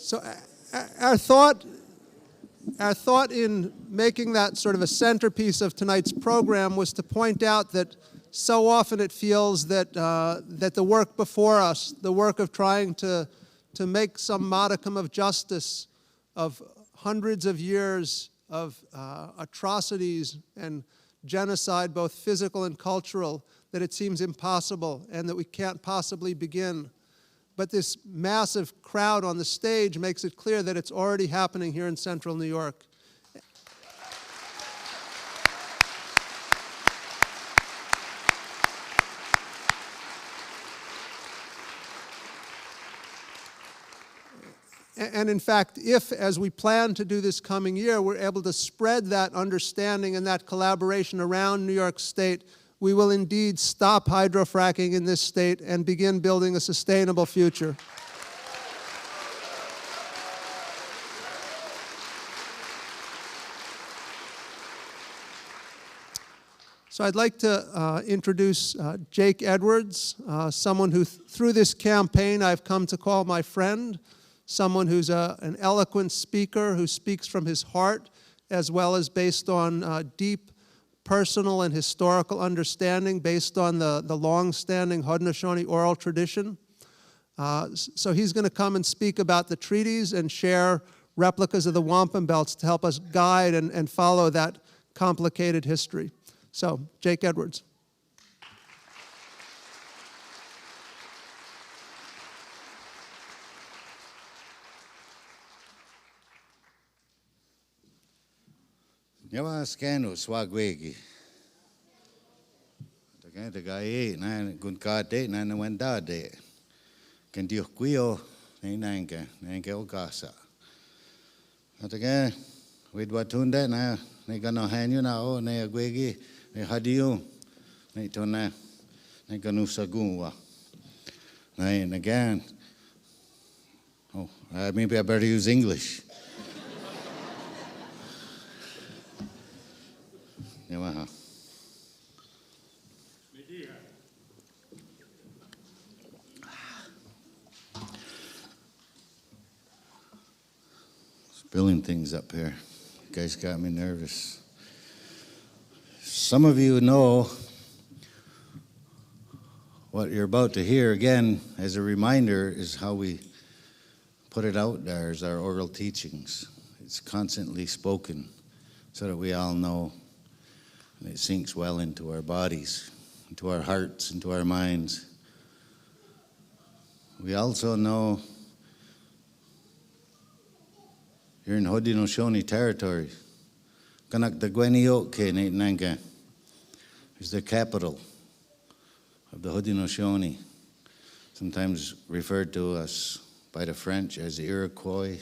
So our thought in making that sort of a centerpiece of tonight's program was to point out that so often it feels that that the work before us, the work of trying to make some modicum of justice of hundreds of years of atrocities and genocide, both physical and cultural, that it seems impossible and that we can't possibly begin. But this massive crowd on the stage makes it clear that it's already happening here in central New York. And in fact, if, as we plan to do this coming year, we're able to spread that understanding and that collaboration around New York State, we will indeed stop hydrofracking in this state and begin building a sustainable future. So I'd like to introduce Jake Edwards, someone who through this campaign I've come to call my friend, someone who's an eloquent speaker who speaks from his heart as well as based on deep personal and historical understanding based on the long-standing Haudenosaunee oral tradition. So he's going to come and speak about the treaties and share replicas of the wampum belts to help us guide and follow that complicated history. So, Jake Edwards. Yawa skano swagwegi. The guy na gunkade na wendade. Can do quio nanga ogasa. At again, with watunda na negano hanyu na o ne agwegi ne hadio ne tona ne ganusagunwa. And again, oh, maybe I better use English. Spilling things up here. You guys got me nervous. Some of you know what you're about to hear again as a reminder is how we put it out there as our oral teachings. It's constantly spoken so that we all know, and it sinks well into our bodies, into our hearts, into our minds. We also know you're in Haudenosaunee territory. Kanakdagwenioke Nanga is the capital of the Haudenosaunee, sometimes referred to us by the French as Iroquois,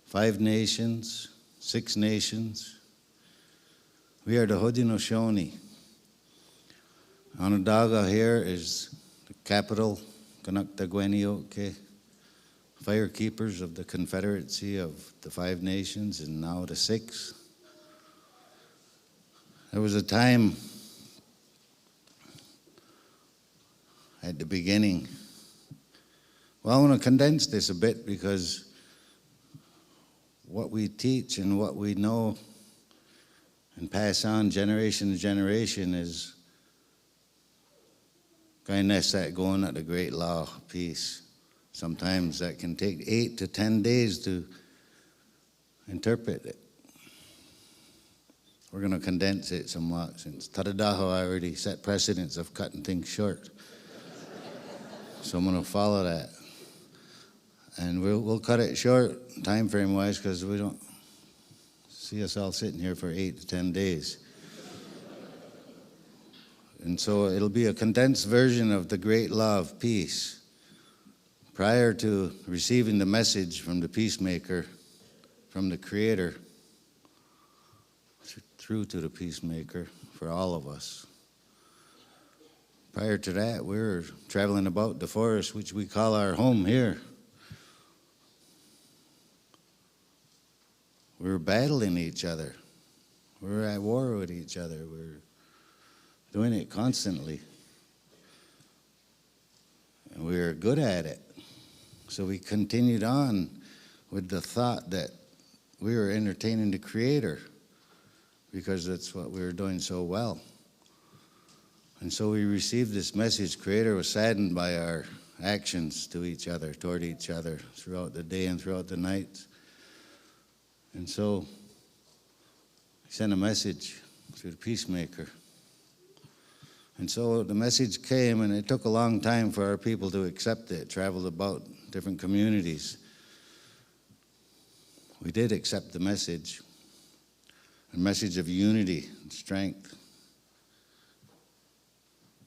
5 nations, 6 nations. We are the Haudenosaunee. Onondaga here is the capital, Kanakdagwenioke, fire keepers of the Confederacy of the 5 nations and now the 6. There was a time at the beginning. Well, I want to condense this a bit because what we teach and what we know and pass on generation to generation is kindness that going at the great law of peace. Sometimes that can take 8 to 10 days to interpret it. We're going to condense it somewhat since Tadadaho already set precedents of cutting things short. So I'm going to follow that. And we'll cut it short time frame wise because we don't see us all sitting here for 8 to 10 days. And so it'll be a condensed version of the great law of peace. Prior to receiving the message from the peacemaker, from the Creator, through to the peacemaker for all of us. Prior to that, we were traveling about the forest, which we call our home here. We were battling each other. We were at war with each other. We were doing it constantly. And we were good at it. So we continued on with the thought that we were entertaining the Creator because that's what we were doing so well. And so we received this message. Creator was saddened by our actions to each other, toward each other, throughout the day and throughout the night. And so he sent a message through the peacemaker. And so the message came, and it took a long time for our people to accept it. It traveled about different communities. We did accept the message, a message of unity and strength.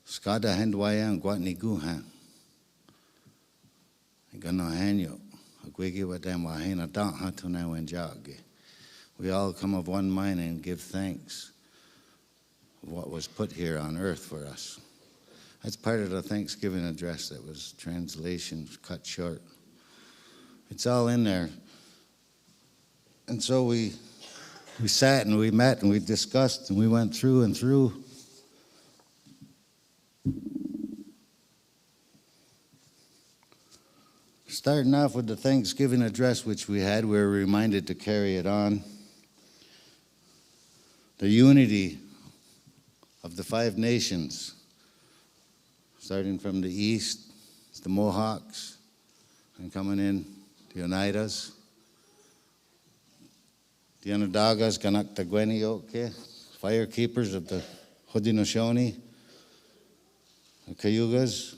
Skada hendwaya gwatni guha. Gano hanyo. Agwigi wadamwa hena da hatuna wenjagi. We all come of one mind and give thanks for what was put here on earth for us. That's part of the Thanksgiving address that was translation cut short. It's all in there. And so we sat and we met and we discussed and we went through and through. Starting off with the Thanksgiving address which we had, we were reminded to carry it on. The unity of the 5 nations, starting from the east, it's the Mohawks, and coming in, the Oneidas, the Onondagas, Ganactagwenioke, fire keepers of the Haudenosaunee, the Cayugas,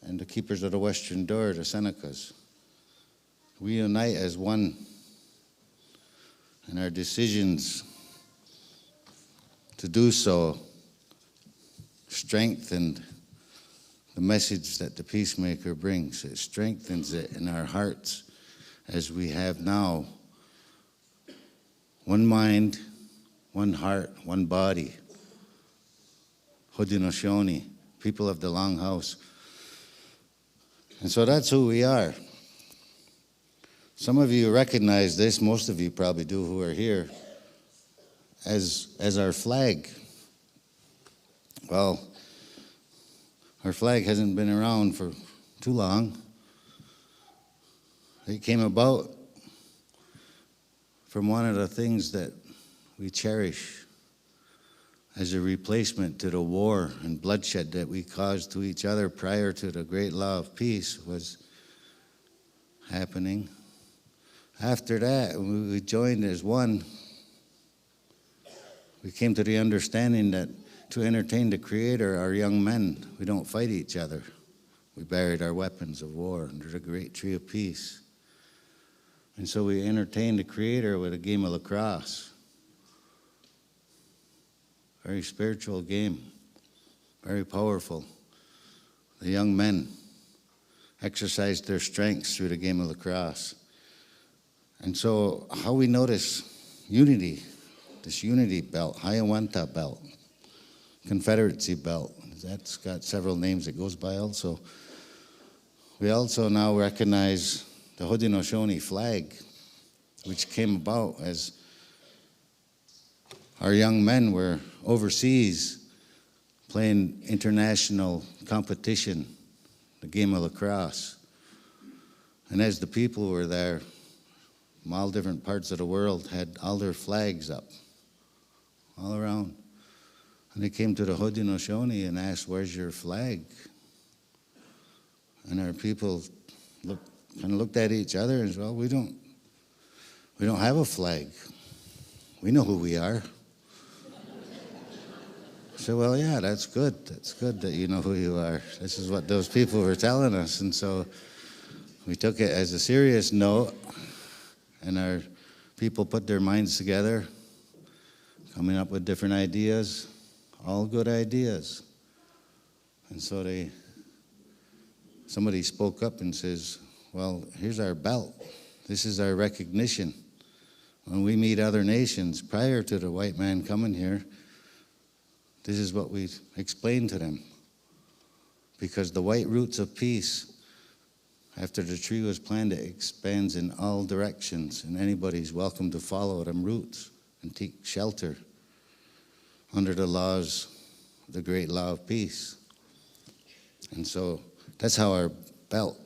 and the keepers of the Western Door, the Senecas. We unite as one, and our decisions to do so strengthened the message that the peacemaker brings. It strengthens it in our hearts as we have now one mind, one heart, one body. Haudenosaunee, people of the Longhouse. And so that's who we are. Some of you recognize this, most of you probably do who are here, as our flag. Well, our flag hasn't been around for too long. It came about from one of the things that we cherish as a replacement to the war and bloodshed that we caused to each other prior to the great law of peace was happening. After that, we joined as one. We came to the understanding that to entertain the Creator, our young men, we don't fight each other. We buried our weapons of war under the great tree of peace. And so we entertained the Creator with a game of lacrosse. Very spiritual game, very powerful. The young men exercised their strengths through the game of lacrosse. And so how we notice unity, this unity belt, Hiawatha belt, Confederacy belt, that's got several names it goes by also. We also now recognize the Haudenosaunee flag, which came about as our young men were overseas playing international competition, the game of lacrosse. And as the people were there from all different parts of the world, had all their flags up, all around. And they came to the Haudenosaunee and asked, "Where's your flag?" And our people kind of looked at each other and said, "Well, we don't have a flag. We know who we are." So, well, yeah, that's good. That's good that you know who you are. This is what those people were telling us. And so we took it as a serious note, and our people put their minds together, coming up with different ideas, all good ideas. And so somebody spoke up and says, "Well, here's our belt. This is our recognition. When we meet other nations prior to the white man coming here, this is what we explain to them. Because the white roots of peace, after the tree was planted, expands in all directions, and anybody's welcome to follow them roots and take shelter under the laws, the great law of peace." And so that's how our belt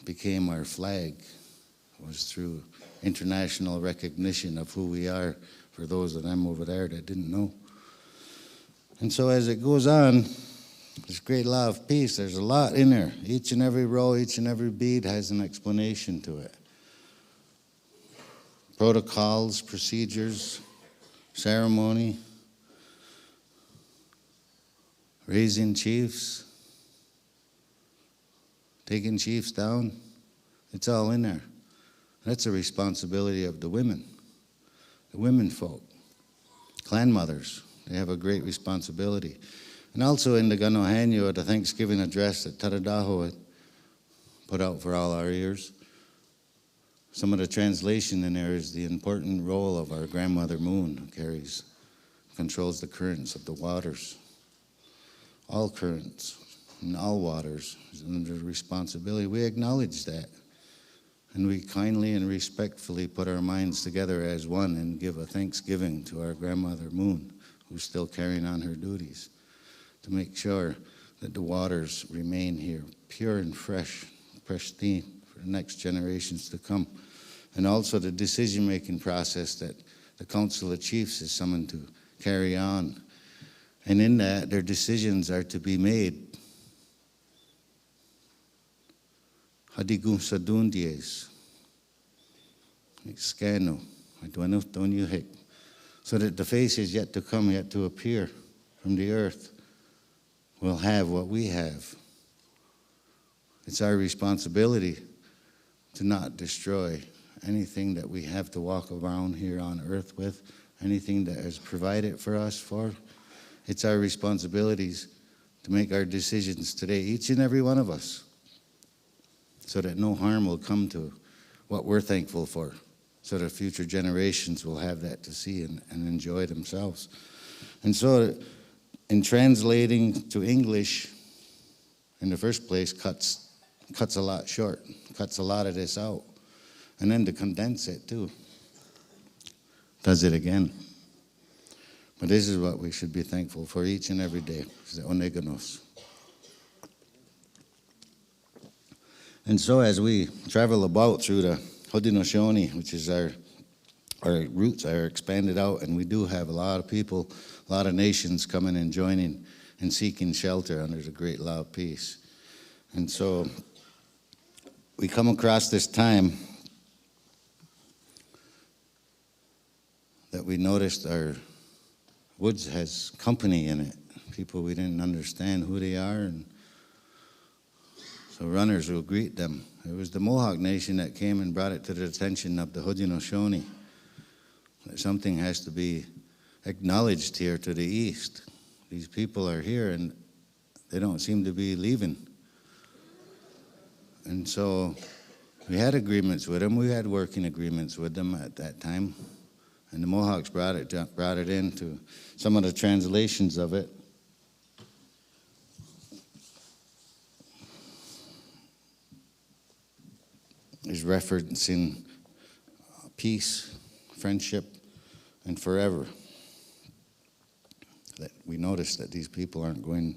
became our flag was through international recognition of who we are for those of them over there that didn't know. And so as it goes on, this great law of peace, there's a lot in there. Each and every row, each and every bead has an explanation to it. Protocols, procedures, ceremony, raising chiefs, taking chiefs down. It's all in there. That's a responsibility of the women folk, clan mothers. They have a great responsibility. And also in the Ganohanyo, the Thanksgiving address that Taradaho had put out for all our ears, some of the translation in there is the important role of our grandmother moon, who controls the currents of the waters. All currents and all waters is under responsibility. We acknowledge that. And we kindly and respectfully put our minds together as one and give a thanksgiving to our grandmother moon, who's still carrying on her duties, to make sure that the waters remain here pure and fresh, pristine for the next generations to come. And also the decision-making process that the Council of Chiefs is summoned to carry on. And in that, their decisions are to be made. Hadigun sadundies, scano, so that the faces yet to come, yet to appear from the earth, will have what we have. It's our responsibility to not destroy anything that we have to walk around here on earth with, anything that is provided for us for. It's our responsibilities to make our decisions today, each and every one of us, so that no harm will come to what we're thankful for, so that future generations will have that to see and enjoy themselves. And so in translating to English, in the first place, cuts a lot short, cuts a lot of this out. And then to condense it too, does it again. But this is what we should be thankful for each and every day, the oneganos. And so as we travel about through the Haudenosaunee, which is our roots are expanded out, and we do have a lot of people, a lot of nations coming and joining and seeking shelter under the great law of peace. And so we come across this time that we noticed our woods has company in it, people we didn't understand who they are, and so runners will greet them. It was the Mohawk Nation that came and brought it to the attention of the Haudenosaunee that something has to be acknowledged here to the east. These people are here and they don't seem to be leaving. And so we had agreements with them. We had working agreements with them at that time. And the Mohawks brought it into some of the translations of it. Is referencing peace, friendship, and forever. That we notice that these people they're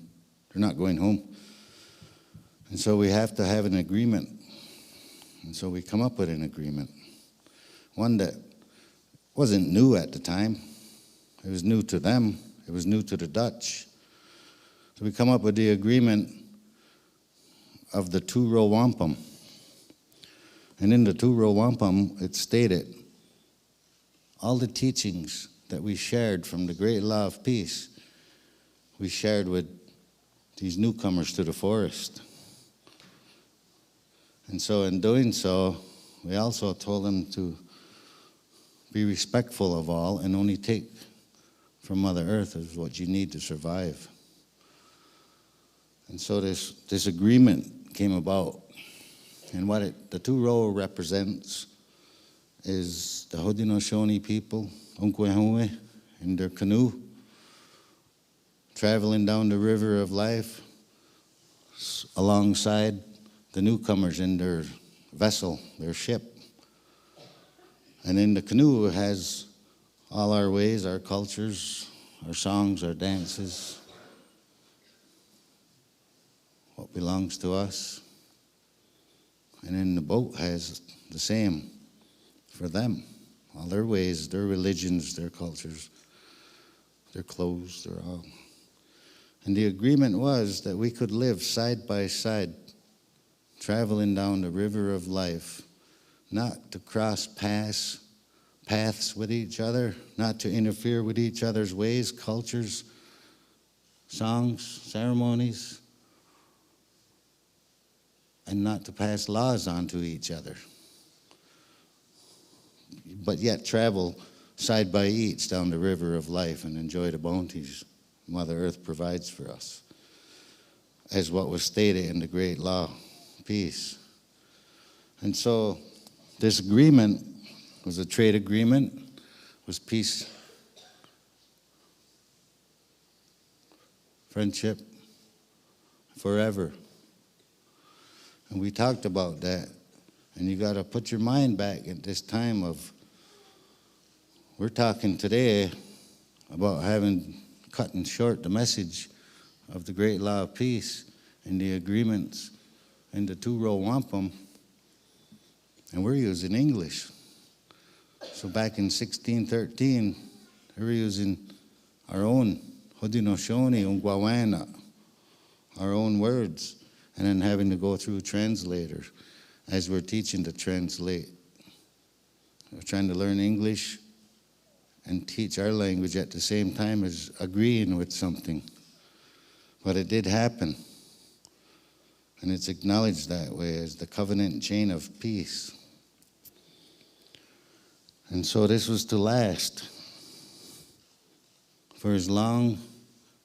not going home. And so we have to have an agreement. And so we come up with an agreement. One that wasn't new at the time. It was new to them. It was new to the Dutch. So we come up with the agreement of the two-row wampum. And in the two-row wampum, it stated, all the teachings that we shared from the great law of peace, we shared with these newcomers to the forest. And so in doing so, we also told them to be respectful of all and only take from Mother Earth is what you need to survive. And so this agreement came about. And what the two-row represents is the Haudenosaunee people, Onkwehoe, in their canoe, traveling down the river of life alongside the newcomers in their vessel, their ship. And in the canoe it has all our ways, our cultures, our songs, our dances, what belongs to us. And then the boat has the same for them. All their ways, their religions, their cultures, their clothes, their all. And the agreement was that we could live side by side, traveling down the river of life, not to cross paths with each other, not to interfere with each other's ways, cultures, songs, ceremonies, and not to pass laws onto each other, but yet travel side by each down the river of life and enjoy the bounties Mother Earth provides for us, as what was stated in the great law, peace. And so this agreement was a trade agreement, was peace, friendship, forever. And we talked about that. And you got to put your mind back at this time of, we're talking today about cutting short the message of the great law of peace and the agreements in the two-row wampum. And we're using English. So back in 1613, they were using our own Haudenosaunee Ungwawana, our own words, and then having to go through translators as we're teaching to translate. We're trying to learn English and teach our language at the same time as agreeing with something. But it did happen. And it's acknowledged that way as the covenant chain of peace. And so this was to last for as long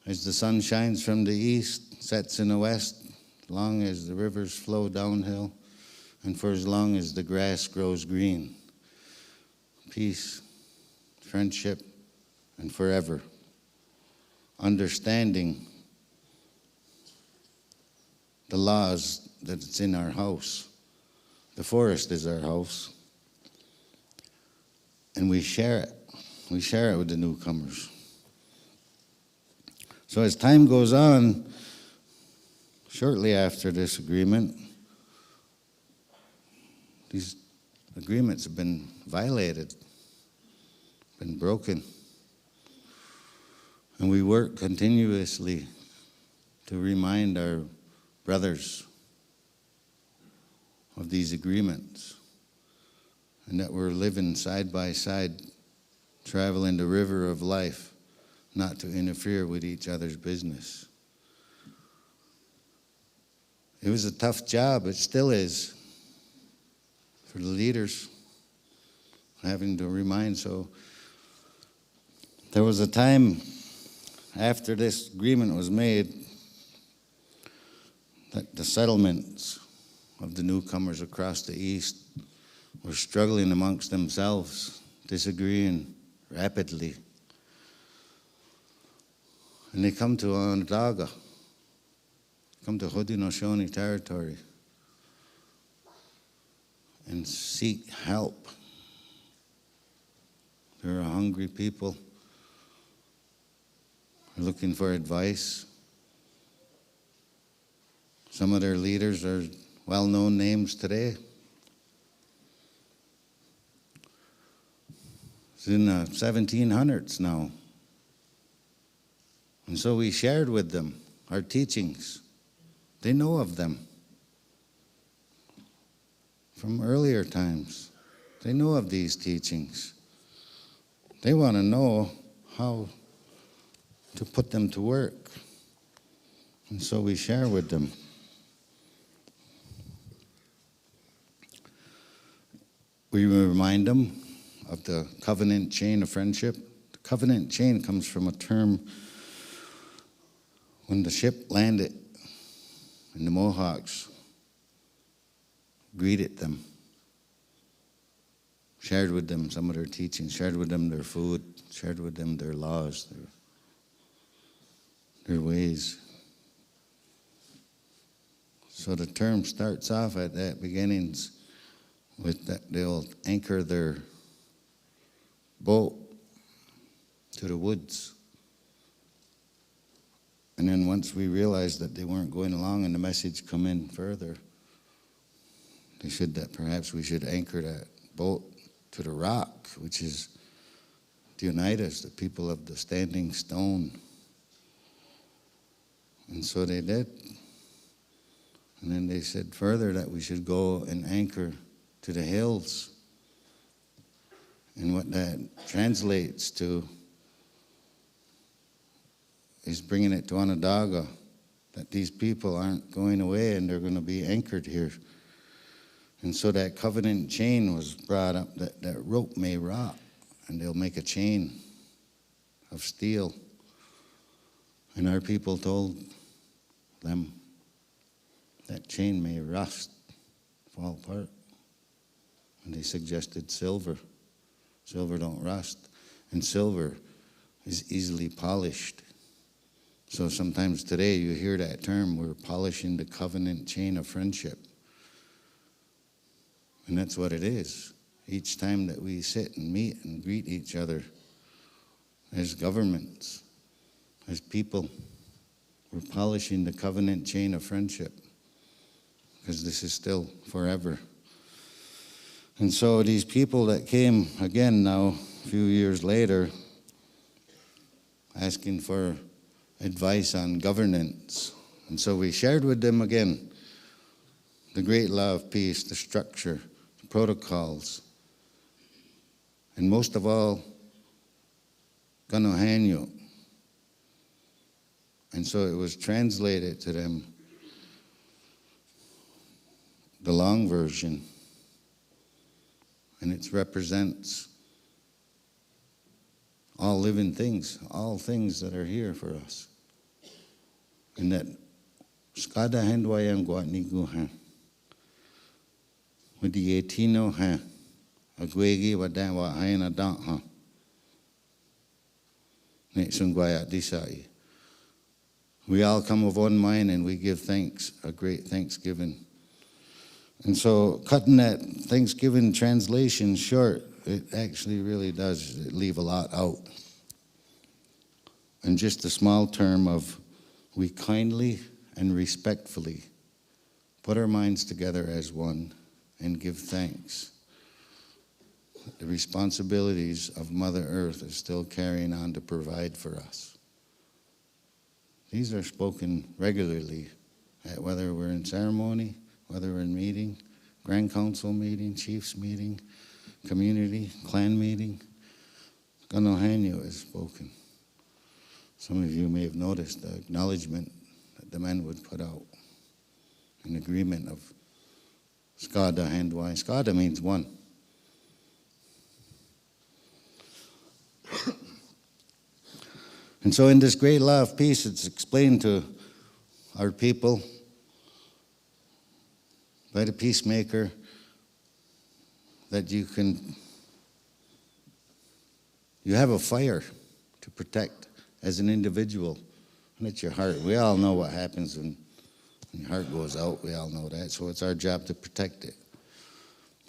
as the sun shines from the east, sets in the west, as long as the rivers flow downhill, and for as long as the grass grows green. Peace, friendship, and forever. Understanding the laws that's in our house. The forest is our house. And we share it. We share it with the newcomers. So as time goes on, shortly after this agreement, these agreements have been violated, been broken. And we work continuously to remind our brothers of these agreements and that we're living side by side, traveling the river of life, not to interfere with each other's business. It was a tough job, it still is, for the leaders, having to remind. So there was a time after this agreement was made that the settlements of the newcomers across the east were struggling amongst themselves, disagreeing rapidly. And they come to Onondaga, come to Haudenosaunee territory and seek help. They're a hungry people. They're looking for advice. Some of their leaders are well-known names today. It's in the 1700s now. And so we shared with them our teachings. They know of them from earlier times. They know of these teachings. They want to know how to put them to work. And so we share with them. We remind them of the covenant chain of friendship. The covenant chain comes from a term when the ship landed and the Mohawks greeted them, shared with them some of their teachings, shared with them their food, shared with them their laws, their ways. So the term starts off at that beginnings with that they'll anchor their boat to the woods. And then once we realized that they weren't going along and the message come in further, they said that perhaps we should anchor that boat to the rock, which is to unite us, the people of the standing stone. And so they did. And then they said further that we should go and anchor to the hills. And what that translates to is bringing it to Onondaga, that these people aren't going away and they're going to be anchored here. And so that covenant chain was brought up, that rope may rot, and they'll make a chain of steel. And our people told them that chain may rust, fall apart. And they suggested silver. Silver don't rust, and silver is easily polished. So sometimes today you hear that term, we're polishing the covenant chain of friendship. And that's what it is. Each time that we sit and meet and greet each other as governments, as people, we're polishing the covenant chain of friendship, because this is still forever. And so these people that came again now, a few years later, asking for advice on governance. And so we shared with them again the great law of peace, the structure, the protocols, and most of all, Ganohanyo. And so it was translated to them, the long version, and it represents all living things, all things that are here for us. And that skada hendwayang guatnigu ha. With the etino ha. Agwegi wadan wa haina dan ha. Netsungwaya disai. We all come of one mind and we give thanks, a great thanksgiving. And so cutting that Thanksgiving translation short, it actually really does leave a lot out. And just a small term of we kindly and respectfully put our minds together as one and give thanks. The responsibilities of Mother Earth is still carrying on to provide for us. These are spoken regularly, at whether we're in ceremony, whether we're in meeting, Grand Council meeting, Chiefs meeting, community, clan meeting. Ganohanyo is spoken. Some of you may have noticed the acknowledgement that the men would put out, an agreement of Skada Handwai. Skada means one. And so in this great law of peace, it's explained to our people by the peacemaker that you have a fire to protect as an individual. And it's your heart. We all know what happens when your heart goes out. We all know that. So it's our job to protect it.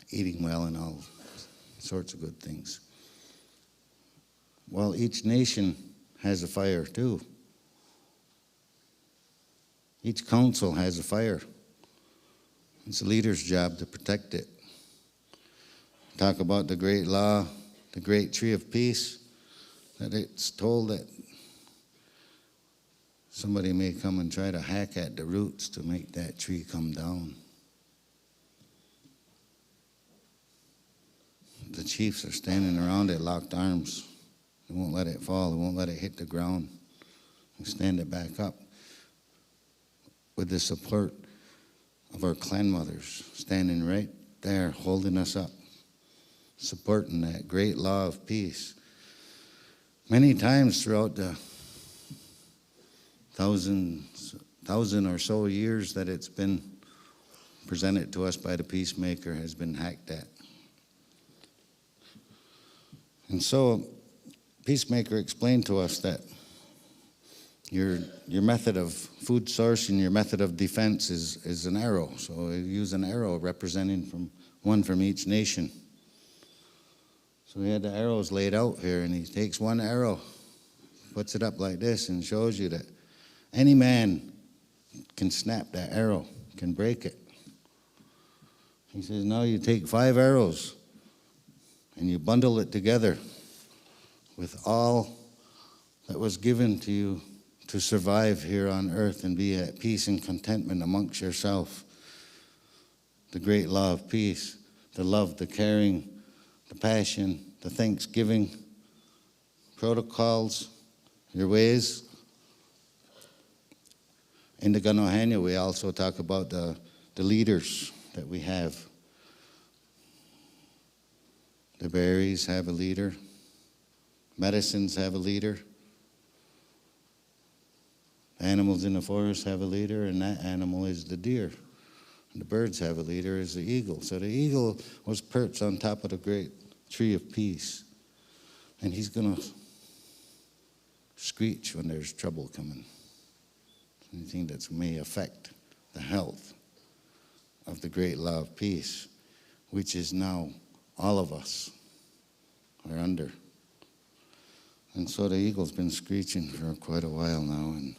Eating well and all sorts of good things. Well, each nation has a fire too. Each council has a fire. It's a leader's job to protect it. Talk about the great law, the great tree of peace, that it's told that somebody may come and try to hack at the roots to make that tree come down. The chiefs are standing around it, locked arms. They won't let it fall. They won't let it hit the ground. They stand it back up with the support of our clan mothers standing right there, holding us up, supporting that great law of peace. Many times throughout the thousand or so years that it's been presented to us by the peacemaker has been hacked at. And so peacemaker explained to us that your method of food source and your method of defense is an arrow. So you use an arrow representing one from each nation. So he had the arrows laid out here, and he takes one arrow, puts it up like this, and shows you that any man can snap that arrow, can break it. He says, now you take 5 arrows and you bundle it together with all that was given to you to survive here on earth and be at peace and contentment amongst yourself. The great law of peace, the love, the caring, the passion, the thanksgiving, protocols, your ways. In the Ganohanya, we also talk about the leaders that we have. The berries have a leader. Medicines have a leader. Animals in the forest have a leader, and that animal is the deer. And the birds have a leader, is the eagle. So the eagle was perched on top of the great tree of peace. And he's going to screech when there's trouble coming. Anything that may affect the health of the great law of peace, which is now all of us are under. And so the eagle's been screeching for quite a while now, and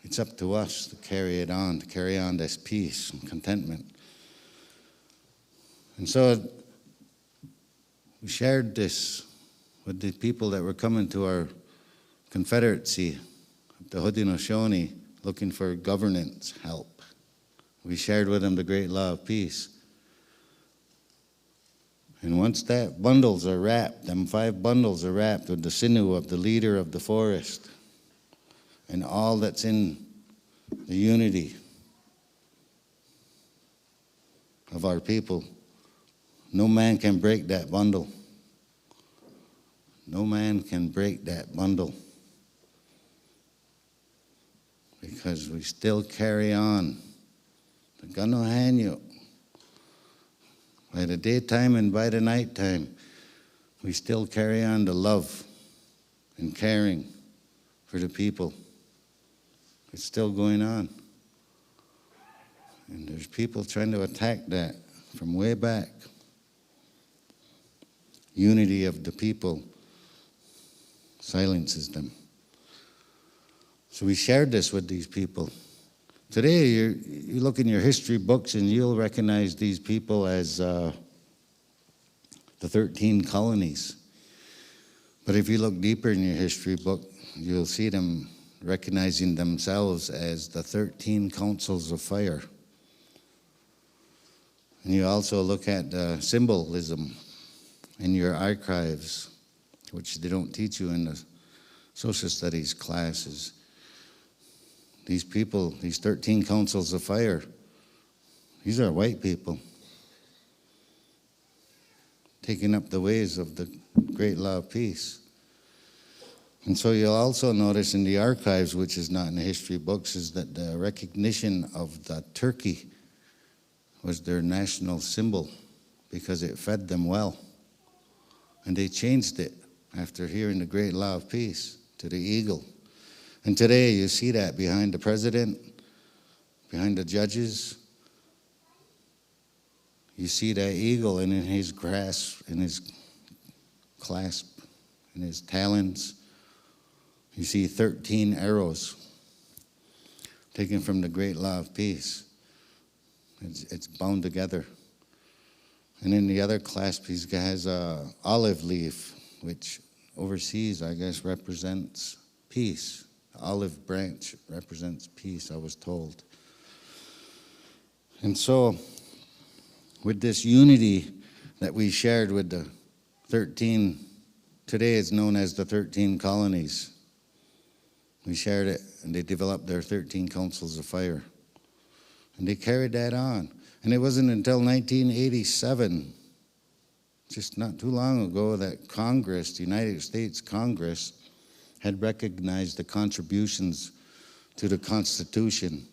it's up to us to carry it on, to carry on this peace and contentment. And so we shared this with the people that were coming to our confederacy, the Haudenosaunee, looking for governance help. We shared with them the great law of peace. And once that bundles are wrapped, them 5 bundles are wrapped with the sinew of the leader of the forest and all that's in the unity of our people, no man can break that bundle. No man can break that bundle. Because we still carry on the Ganohanya. By the daytime and by the nighttime, we still carry on the love and caring for the people. It's still going on. And there's people trying to attack that from way back. Unity of the people silences them. So we shared this with these people. Today, you look in your history books and you'll recognize these people as the 13 colonies. But if you look deeper in your history book, you'll see them recognizing themselves as the 13 councils of fire. And you also look at the symbolism in your archives, which they don't teach you in the social studies classes. These people, these 13 councils of fire, these are white people taking up the ways of the great law of peace. And so you'll also notice in the archives, which is not in the history books, is that the recognition of the turkey was their national symbol because it fed them well. And they changed it after hearing the great law of peace to the eagle. And today you see that behind the president, behind the judges. You see that eagle, and in his grasp, in his clasp, in his talons, you see 13 arrows taken from the great law of peace. It's bound together. And in the other clasp, he has an olive leaf, which overseas, I guess, represents peace. The olive branch represents peace, I was told. And so, with this unity that we shared with the 13, today it's known as the 13 colonies. We shared it, and they developed their 13 councils of fire. And they carried that on. And it wasn't until 1987, just not too long ago, that Congress, the United States Congress, had recognized the contributions to the Constitution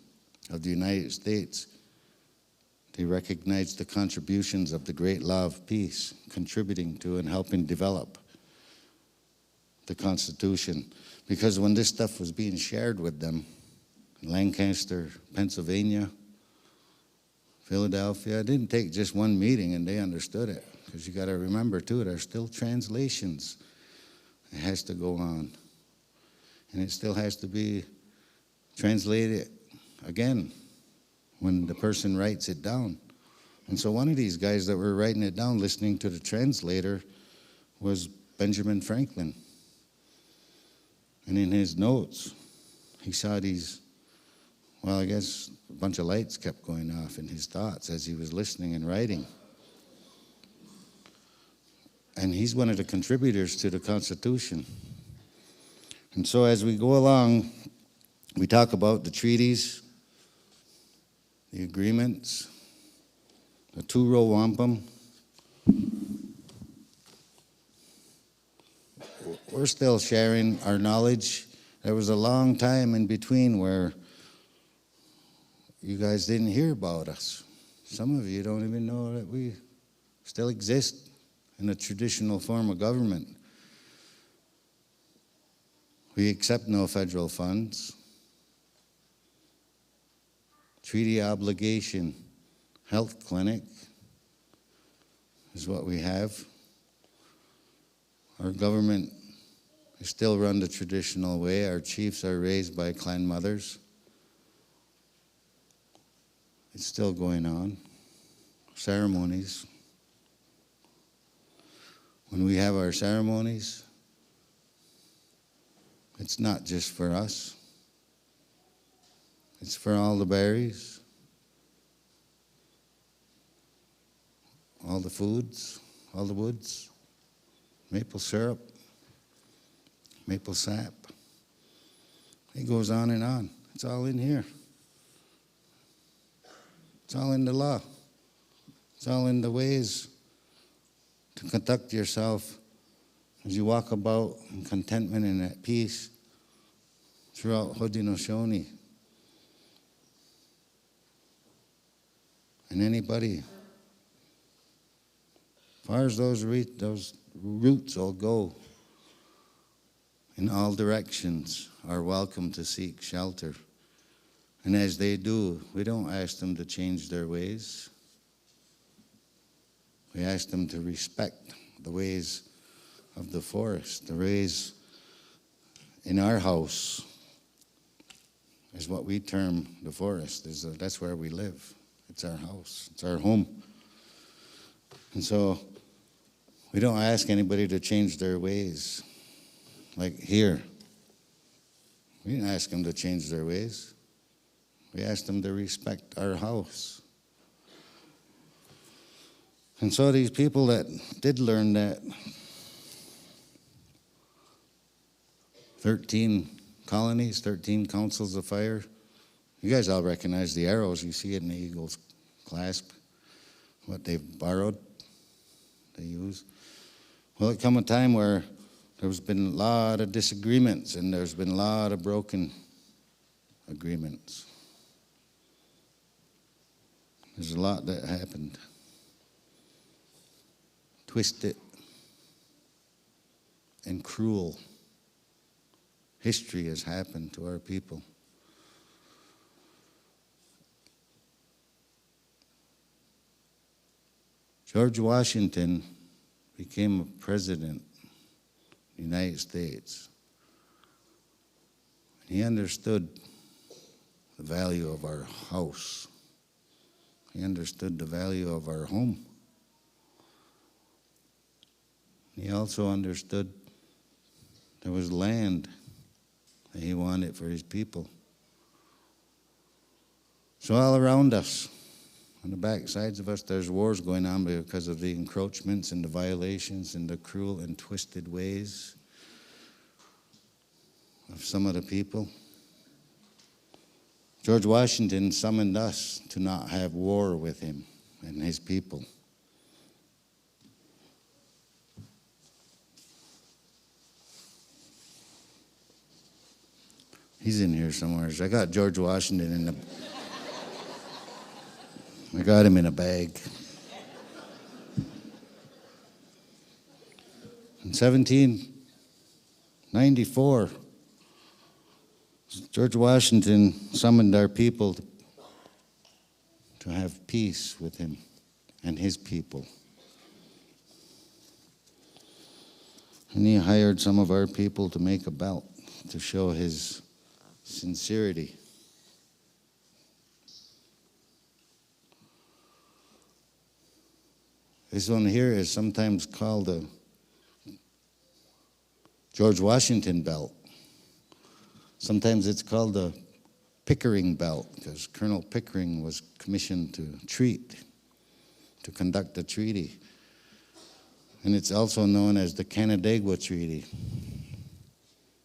of the United States. They recognized the contributions of the great law of peace, contributing to and helping develop the Constitution. Because when this stuff was being shared with them, in Lancaster, Pennsylvania, Philadelphia, it didn't take just one meeting and they understood it. Because you got to remember, too, there's still translations. It has to go on. And it still has to be translated again when the person writes it down. And so one of these guys that were writing it down, listening to the translator, was Benjamin Franklin. And in his notes, he saw these, well, I guess a bunch of lights kept going off in his thoughts as he was listening and writing. And he's one of the contributors to the Constitution. And so as we go along, we talk about the treaties, the agreements, the two-row wampum. We're still sharing our knowledge. There was a long time in between where you guys didn't hear about us. Some of you don't even know that we still exist in a traditional form of government. We accept no federal funds. Treaty obligation, health clinic is what we have. Our government is still run the traditional way. Our chiefs are raised by clan mothers. It's still going on. Ceremonies. When we have our ceremonies, it's not just for us. It's for all the berries, all the foods, all the woods, maple syrup, maple sap. It goes on and on. It's all in here. It's all in the law. It's all in the ways to conduct yourself as you walk about in contentment and at peace throughout Haudenosaunee. And anybody, as far as those roots all go, in all directions, are welcome to seek shelter. And as they do, we don't ask them to change their ways. We ask them to respect the ways of the forest. The ways in our house is what we term the forest. That's where we live. It's our house. It's our home. And so we don't ask anybody to change their ways. Like here, we didn't ask them to change their ways. We asked them to respect our house. And so these people that did learn that, 13 colonies, 13 councils of fire, you guys all recognize the arrows. You see it in the eagle's clasp, what they've borrowed, they use. Well, it come a time where there's been a lot of disagreements and there's been a lot of broken agreements. There's a lot that happened. Twisted and cruel history has happened to our people. George Washington became a president of the United States. He understood the value of our house. He understood the value of our home. He also understood there was land that he wanted for his people. So all around us, on the back sides of us, there's wars going on because of the encroachments and the violations and the cruel and twisted ways of some of the people. George Washington summoned us to not have war with him and his people. He's in here somewhere. I got George Washington in the... I got him in a bag. In 1794, George Washington summoned our people to have peace with him and his people. And he hired some of our people to make a belt to show his sincerity. This one here is sometimes called the George Washington Belt. Sometimes it's called the Pickering Belt, because Colonel Pickering was commissioned to conduct a treaty. And it's also known as the Canandaigua Treaty.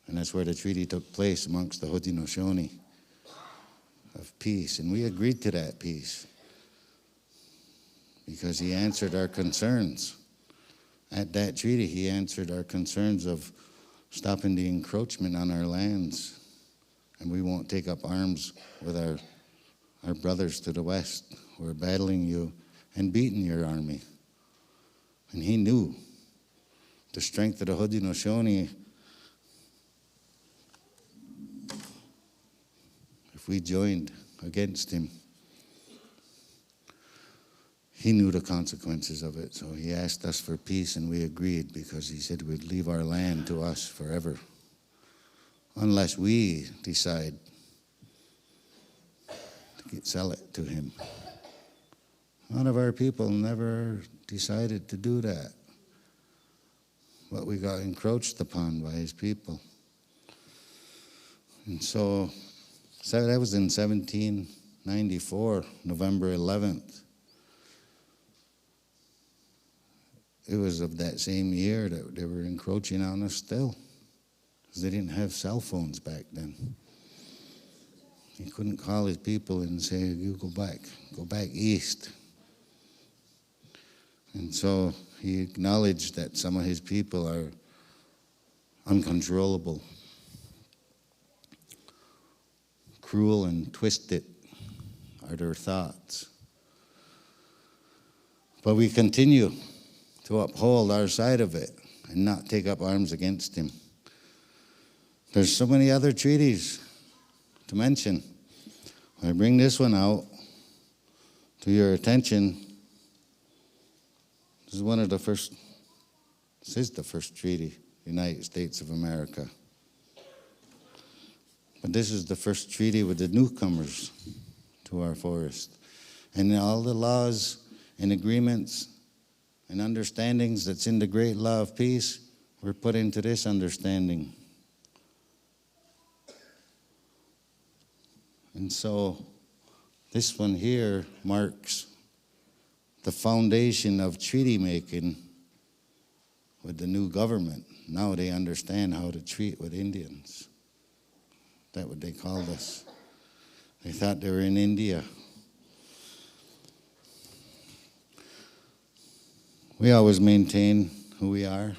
And that's where the treaty took place amongst the Haudenosaunee of peace. And we agreed to that peace because he answered our concerns. At that treaty, he answered our concerns of stopping the encroachment on our lands. And we won't take up arms with our brothers to the west who are battling you and beating your army. And he knew the strength of the Haudenosaunee. If we joined against him, he knew the consequences of it. So he asked us for peace, and we agreed because he said we'd leave our land to us forever unless we decide to sell it to him. None of our people never decided to do that, but we got encroached upon by his people. And so that was in 1794, November 11th. It was of that same year that they were encroaching on us still, because they didn't have cell phones back then. He couldn't call his people and say, you go back east. And so he acknowledged that some of his people are uncontrollable, cruel and twisted are their thoughts. But we continue to uphold our side of it and not take up arms against him. There's so many other treaties to mention. I bring this one out to your attention. This is one of the first, this is the first treaty, United States of America. But this is the first treaty with the newcomers to our forest. And all the laws and agreements and understandings that's in the great law of peace were put into this understanding. And so this one here marks the foundation of treaty making with the new government. Now they understand how to treat with Indians. That's what they called us. They thought they were in India. We always maintain who we are,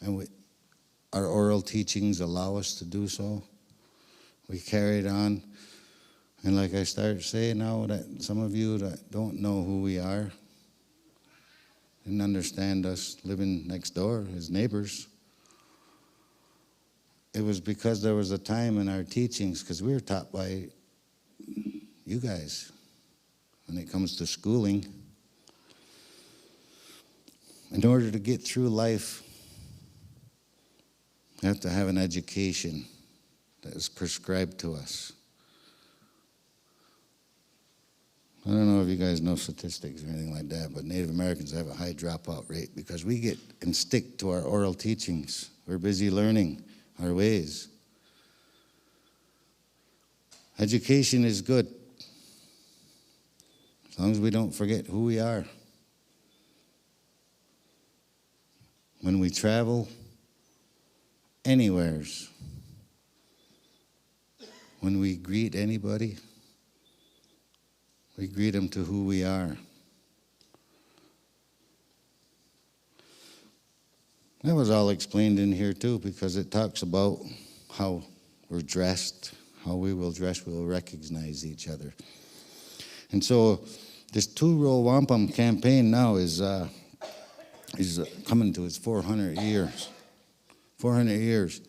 and our oral teachings allow us to do so. We carry it on. And like I start saying now, that some of you that don't know who we are, didn't understand us living next door as neighbors, it was because there was a time in our teachings, because we were taught by you guys when it comes to schooling. In order to get through life, you have to have an education that is prescribed to us. I don't know if you guys know statistics or anything like that, but Native Americans have a high dropout rate because we get and stick to our oral teachings. We're busy learning our ways. Education is good, as long as we don't forget who we are. When we travel anywheres, when we greet anybody, we greet them to who we are. That was all explained in here too, because it talks about how we're dressed, how we will dress, we will recognize each other. And so this two-row wampum campaign now is coming to its 400 years. 400 years.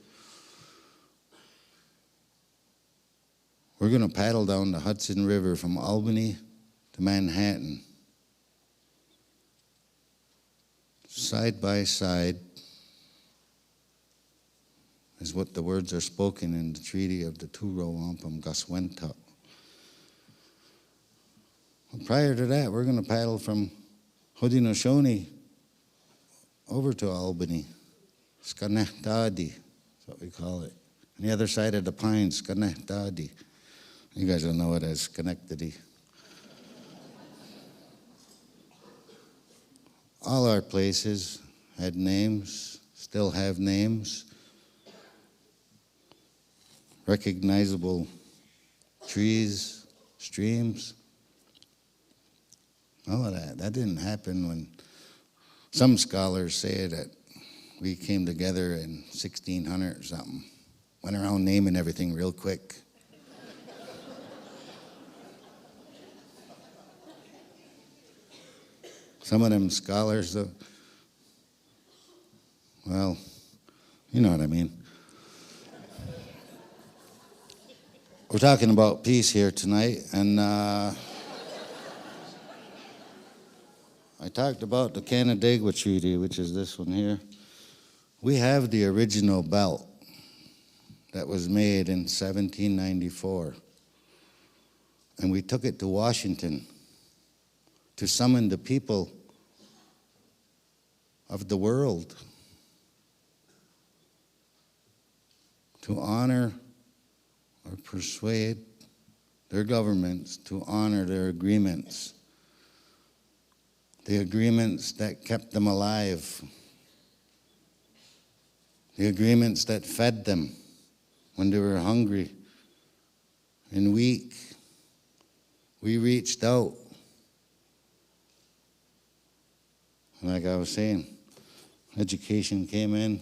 We're going to paddle down the Hudson River from Albany to Manhattan, side by side, is what the words are spoken in the Treaty of the Two-Row Wampum Guswentut. Prior to that, we're going to paddle from Haudenosaunee over to Albany. Schenectady, that's what we call it. On the other side of the pines, Schenectady. You guys don't know it as Schenectady. All our places had names, still have names. Recognizable trees, streams. All of that. That didn't happen when some scholars say that we came together in 1600 or something. Went around naming everything real quick. Some of them scholars, well, you know what I mean. We're talking about peace here tonight, and I talked about the Canandaigua Treaty, which is this one here. We have the original belt that was made in 1794, and we took it to Washington to summon the people of the world to honor or persuade their governments to honor their agreements, the agreements that kept them alive, the agreements that fed them when they were hungry and weak. We reached out. Like I was saying, education came in.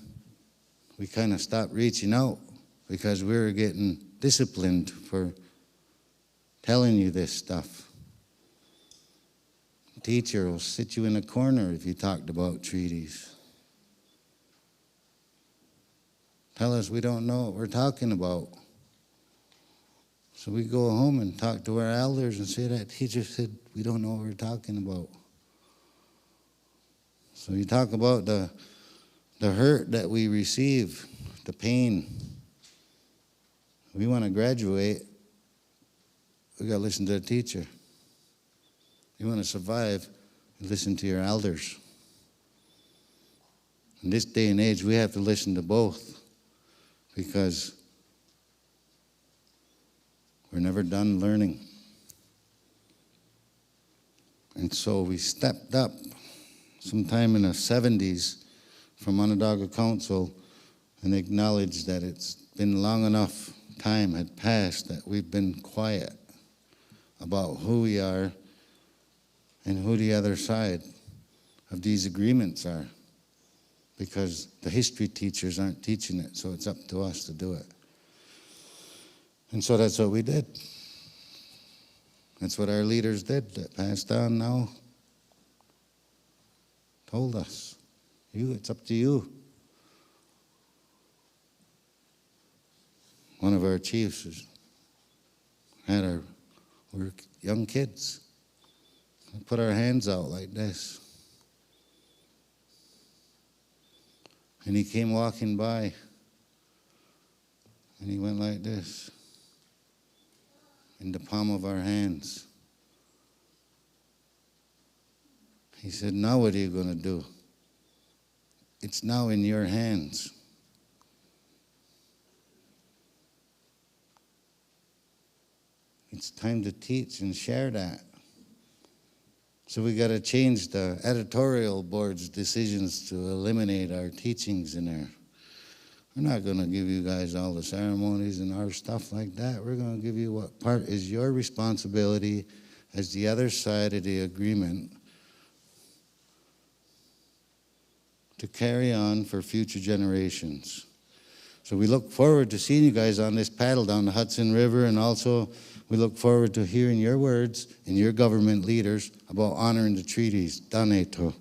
We kind of stopped reaching out because we were getting disciplined for telling you this stuff. The teacher will sit you in a corner if you talked about treaties. Tell us we don't know what we're talking about. So we go home and talk to our elders and say that teacher said we don't know what we're talking about. So you talk about the hurt that we receive, the pain. We want to graduate, we got to listen to the teacher. You want to survive, listen to your elders. In this day and age, we have to listen to both because we're never done learning. And so we stepped up sometime in the 70s from Onondaga Council and acknowledged that it's been long enough time had passed that we've been quiet about who we are and who the other side of these agreements are, because the history teachers aren't teaching it, so it's up to us to do it. And so that's what we did. That's what our leaders did, that passed on now, told us, it's up to you. One of our chiefs we're young kids. We put our hands out like this. And he came walking by, and he went like this, in the palm of our hands. He said, now what are you going to do? It's now in your hands. It's time to teach and share that. So we got to change the editorial board's decisions to eliminate our teachings in there. We're not going to give you guys all the ceremonies and our stuff like that. We're going to give you what part is your responsibility as the other side of the agreement to carry on for future generations. So we look forward to seeing you guys on this paddle down the Hudson River, and also we look forward to hearing your words and your government leaders about honoring the treaties. Daneto.